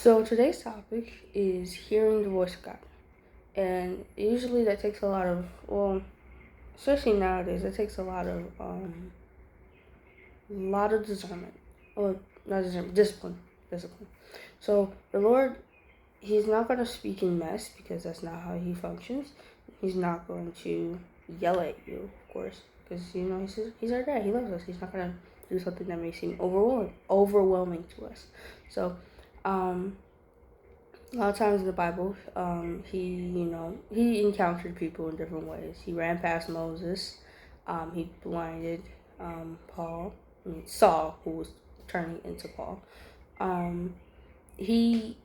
So today's topic is hearing the voice of God. And usually that takes a lot of, especially nowadays, it takes a lot of discernment. Or not discernment, discipline. So the Lord, He's not going to speak in mess because that's not how He functions. He's not going to yell at you, of course, because He's our dad. He loves us. He's not going to do something that may seem overwhelming to us. So, a lot of times in the Bible, he encountered people in different ways. He ran past Moses. He blinded Saul, who was turning into Paul. He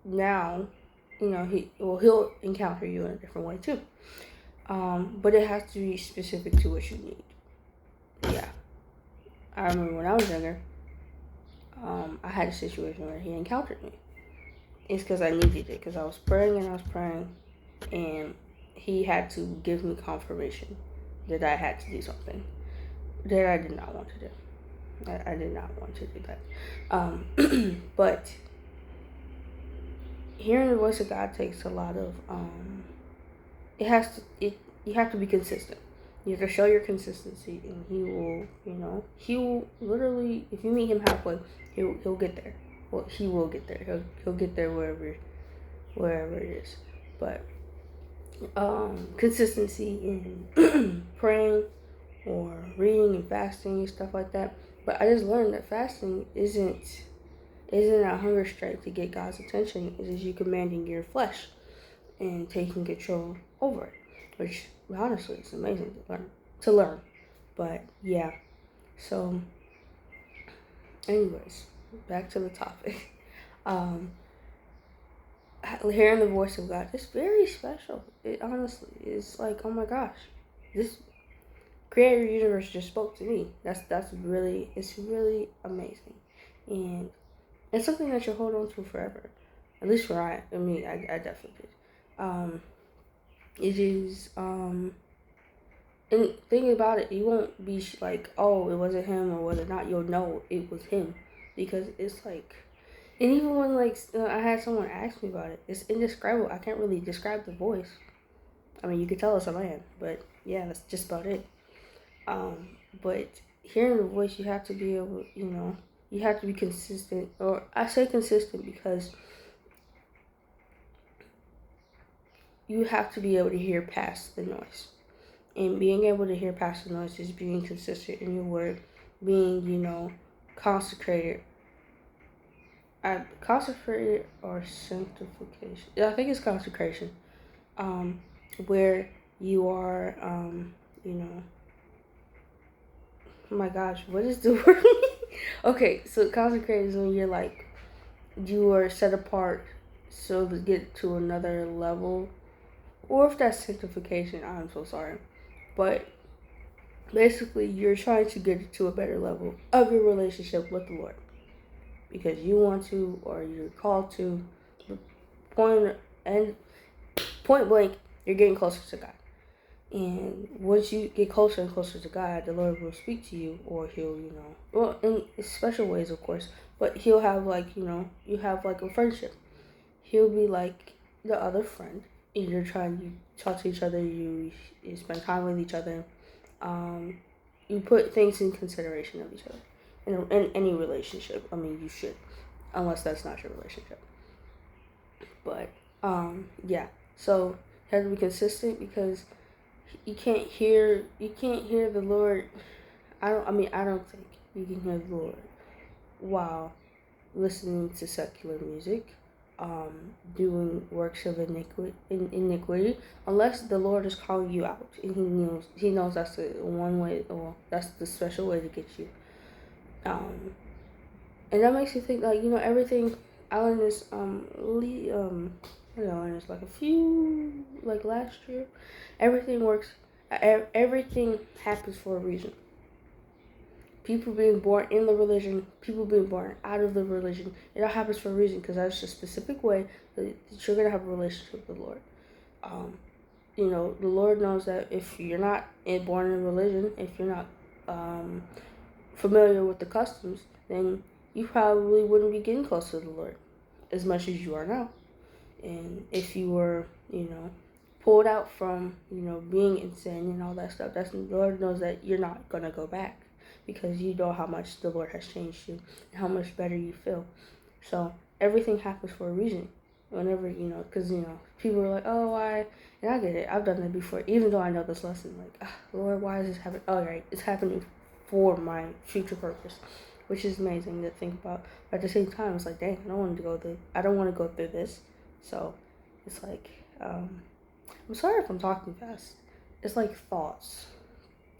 now, he'll encounter you in a different way too. But it has to be specific to what you need. Yeah. I remember when I was younger, I had a situation where he encountered me. It's because I needed it, because I was praying, and he had to give me confirmation that I had to do something that I did not want to do. I did not want to do that. But hearing the voice of God takes a lot of, you have to be consistent. You have to show your consistency, and he will literally, if you meet him halfway, he'll get there. Well, he will get there. He'll get there wherever it is. But consistency in praying or reading and fasting and stuff like that. But I just learned that fasting isn't a hunger strike to get God's attention. It is you commanding your flesh and taking control over it, which honestly is amazing to learn. But yeah, so anyways, back to the topic. Hearing the voice of God is very special. It honestly is like, oh my gosh, this creator universe just spoke to me. It's really amazing, and it's something that you hold on to forever. At least for I definitely did. It is and thinking about it, you won't be like, oh, it wasn't him, or was it not? You'll know it was him, because it's like, and even when I had someone ask me about it, it's indescribable. I can't really describe the voice. I mean, you could tell it's a man, but yeah, that's just about it. But hearing the voice, you have to be able, you have to be consistent. Or I say consistent because you have to be able to hear past the noise. And being able to hear past the noise is being consistent in your word, being, consecrated. Consecrated or sanctification. I think it's consecration. Where you are, oh my gosh, what is the word? Okay, so consecrated is when you are set apart so to get to another level. Or if that's sanctification, I'm so sorry. But basically, you're trying to get to a better level of your relationship with the Lord. Because you want to, or you're called to. Point blank, you're getting closer to God. And once you get closer and closer to God, the Lord will speak to you, or He'll, in special ways, of course, but He'll have you have a friendship. He'll be like the other friend, and you're trying to talk to each other, you spend time with each other, you put things in consideration of each other. In any relationship, I mean, you should, unless that's not your relationship. But, yeah, so you have to be consistent, because you can't hear the Lord. I don't think you can hear the Lord while listening to secular music, doing works of iniquity, unless the Lord is calling you out, and He knows that's the one way, or that's the special way to get you. And that makes you think, everything. I learned this last year. Everything works. Everything happens for a reason. People being born in the religion, people being born out of the religion, it all happens for a reason, because that's a specific way that you're going to have a relationship with the Lord. The Lord knows that if you're not born in religion, if you're not familiar with the customs, then you probably wouldn't be getting close to the Lord. as much as you are now. And if you were, pulled out from, being in sin and all that stuff, the Lord knows that you're not going to go back because you know how much the Lord has changed you and how much better you feel. So everything happens for a reason. Whenever, because, people are like, oh, why? And I get it. I've done it before, even though I know this lesson. Like, Lord, why is this happening? Oh, right. It's happening for my future purpose, which is amazing to think about. But at the same time, it's like, dang, I don't want to go through this. So it's like, I'm sorry if I'm talking fast. It's like thoughts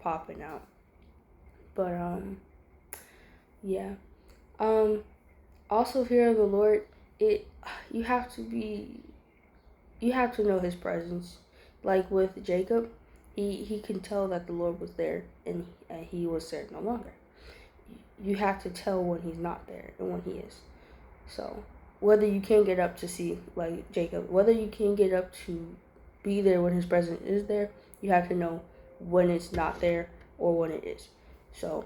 popping out. But, yeah. Also fear of the Lord, you have to know his presence. Like with Jacob, he can tell that the Lord was there and he was there no longer. You have to tell when he's not there and when he is. So whether you can get up to see, like Jacob, whether you can get up to be there when his presence is there, you have to know when it's not there or when it is. So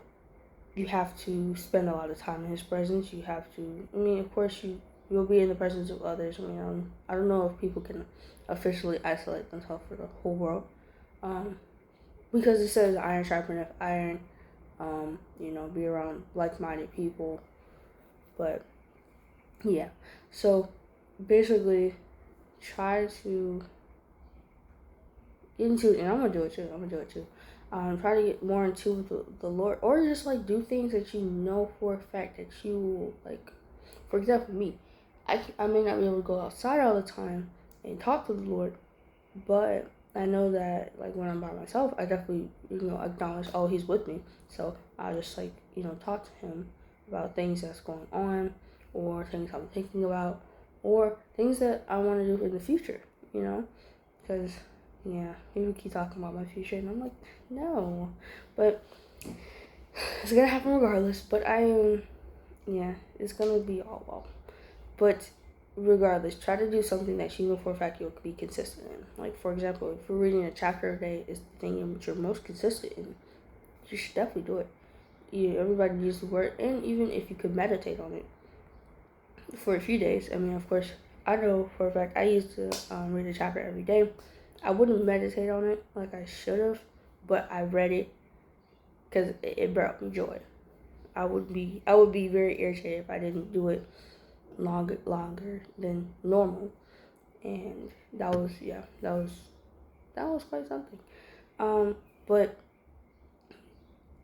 you have to spend a lot of time in his presence. You have to, of course, you'll be in the presence of others. I don't know if people can officially isolate themselves for the whole world. Because it says iron sharpeneth iron, be around like-minded people. But, yeah. So, basically, try to get into, and I'm going to do it too. Try to get more into the Lord, or just like do things that you know for a fact that you like. For example, me, I may not be able to go outside all the time and talk to the Lord, but I know that like when I'm by myself, I definitely acknowledge, oh, he's with me. So I'll just like talk to him about things that's going on, or things I'm thinking about, or things that I want to do in the future. Because people keep talking about my future, and I'm like, no, but it's gonna happen regardless. But it's gonna be all well. But regardless, try to do something that you know for a fact you'll be consistent in. Like for example, if you're reading a chapter a day is the thing in which you're most consistent in, you should definitely do it. Everybody uses the word, and even if you could meditate on it for a few days. Of course, I know for a fact I used to read a chapter every day. I wouldn't meditate on it like I should have, but I read it because it brought me joy. I would be very irritated if I didn't do it longer than normal, and that was quite something. But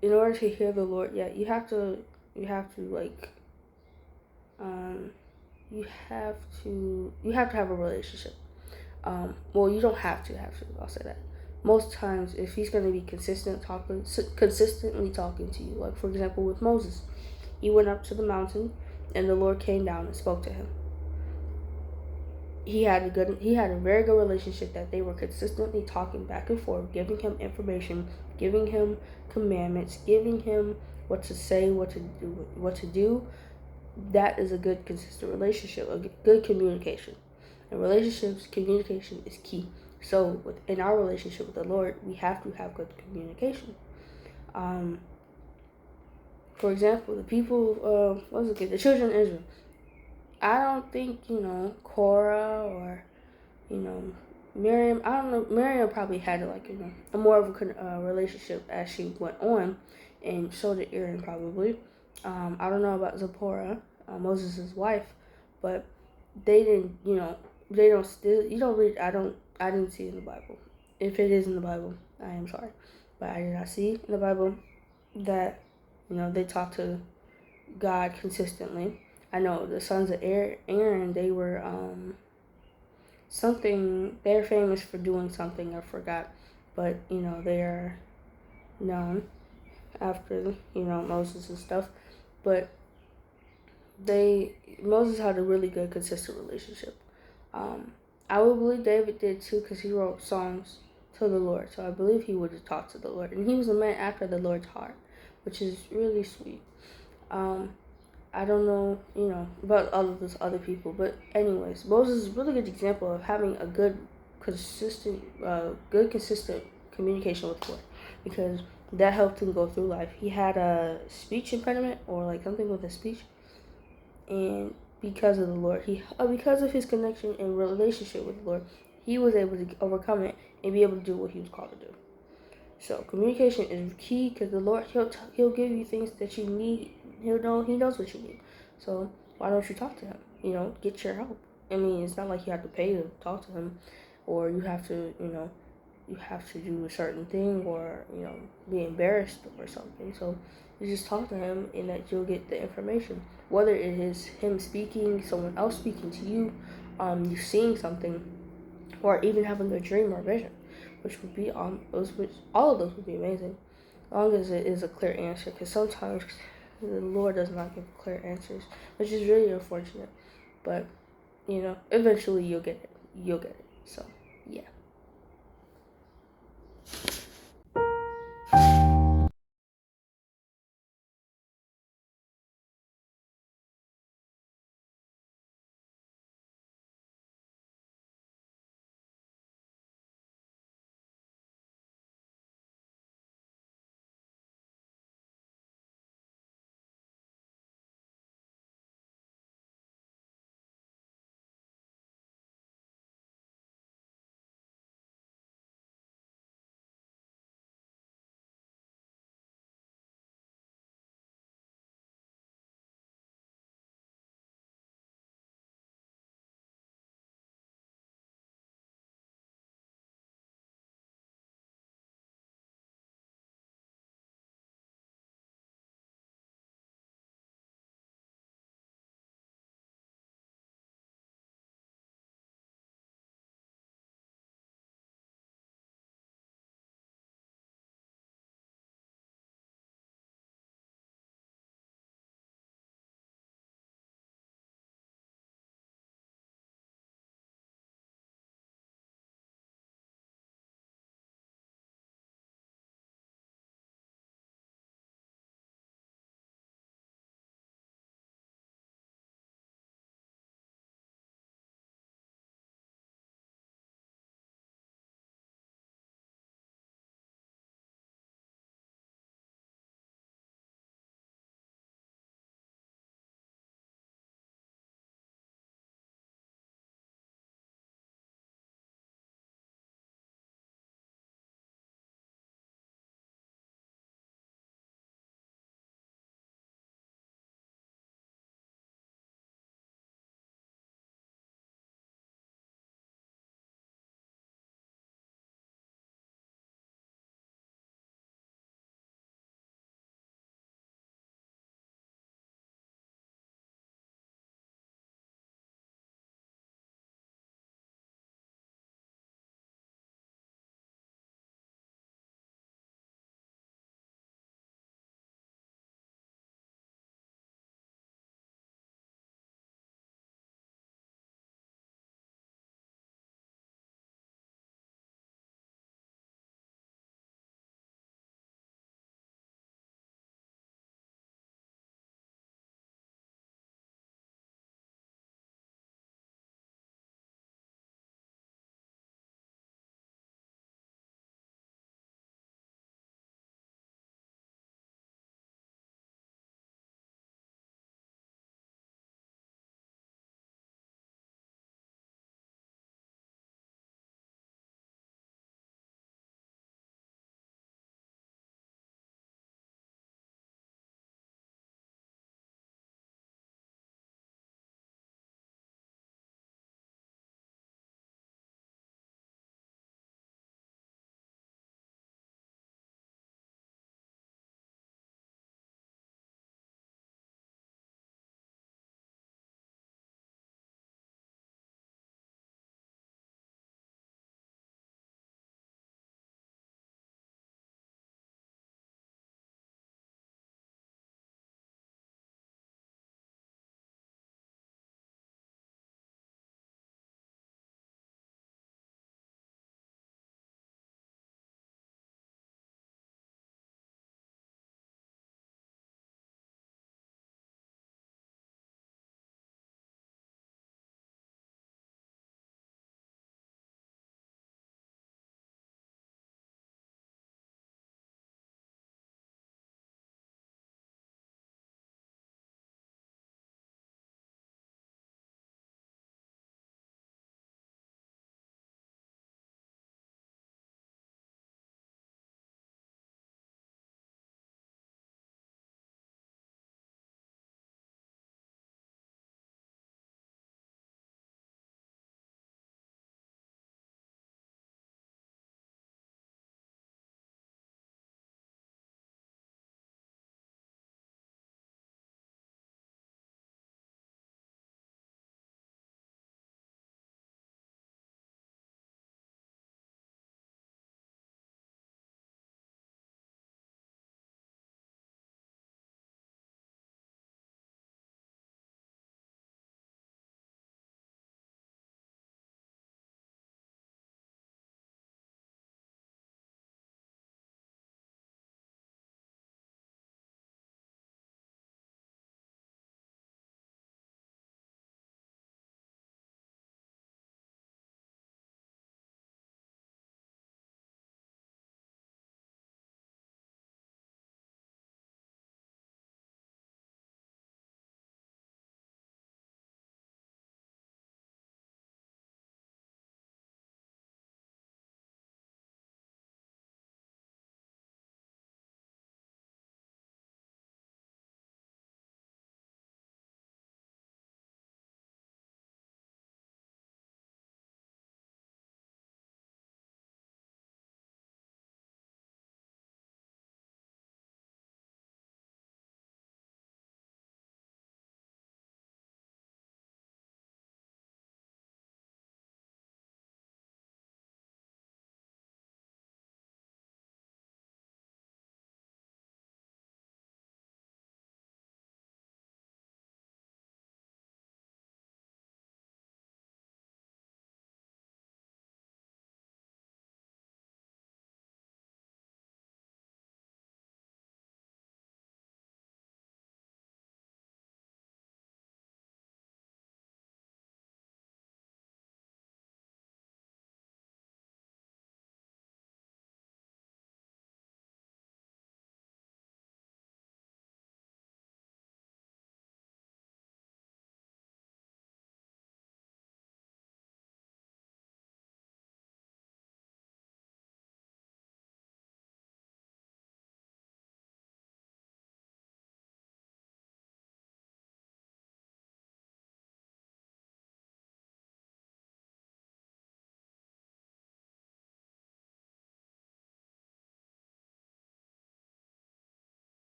in order to hear the Lord, you have to like you have to have a relationship. Well, you don't have to. I'll say that. Most times, if he's going to be consistently talking to you, like for example with Moses, he went up to the mountain, and the Lord came down and spoke to him. He had a very good relationship that they were consistently talking back and forth, giving him information, giving him commandments, giving him what to say, what to do. That is a good consistent relationship, a good communication. In relationships, communication is key. So in our relationship with the Lord, we have to have good communication. For example, the people, the children of Israel. I don't think, Korah or, Miriam, I don't know, Miriam probably had like, a more of a relationship as she went on, and so did Aaron probably. I don't know about Zipporah, Moses' wife, but they didn't, they don't still, you don't read, I didn't see it in the Bible. If it is in the Bible, I am sorry, but I did not see in the Bible that, they talk to God consistently. I know the sons of Aaron, they were they're famous for doing something, I forgot, but they are known after Moses and stuff, but Moses had a really good consistent relationship. I would believe David did too, because he wrote songs to the Lord, so I believe he would have talked to the Lord, and he was a man after the Lord's heart, which is really sweet. I don't know, about all of those other people, but anyways, Moses is a really good example of having a good, consistent communication with God, because that helped him go through life. He had a speech impediment or like something with his speech, and because of the Lord. Because of his connection and relationship with the Lord, he was able to overcome it and be able to do what he was called to do. So communication is key because the Lord, he'll give you things that you need. He knows what you need. So why don't you talk to him? Get your help. I mean, it's not like you have to pay to talk to him, or you have to do a certain thing, or be embarrassed or something. So you just talk to him, and that you'll get the information. Whether it is him speaking, someone else speaking to you, you seeing something, or even having a dream or vision, which would be all of those would be amazing, as long as it is a clear answer. Because sometimes the Lord does not give clear answers, which is really unfortunate. But eventually you'll get it. So yeah.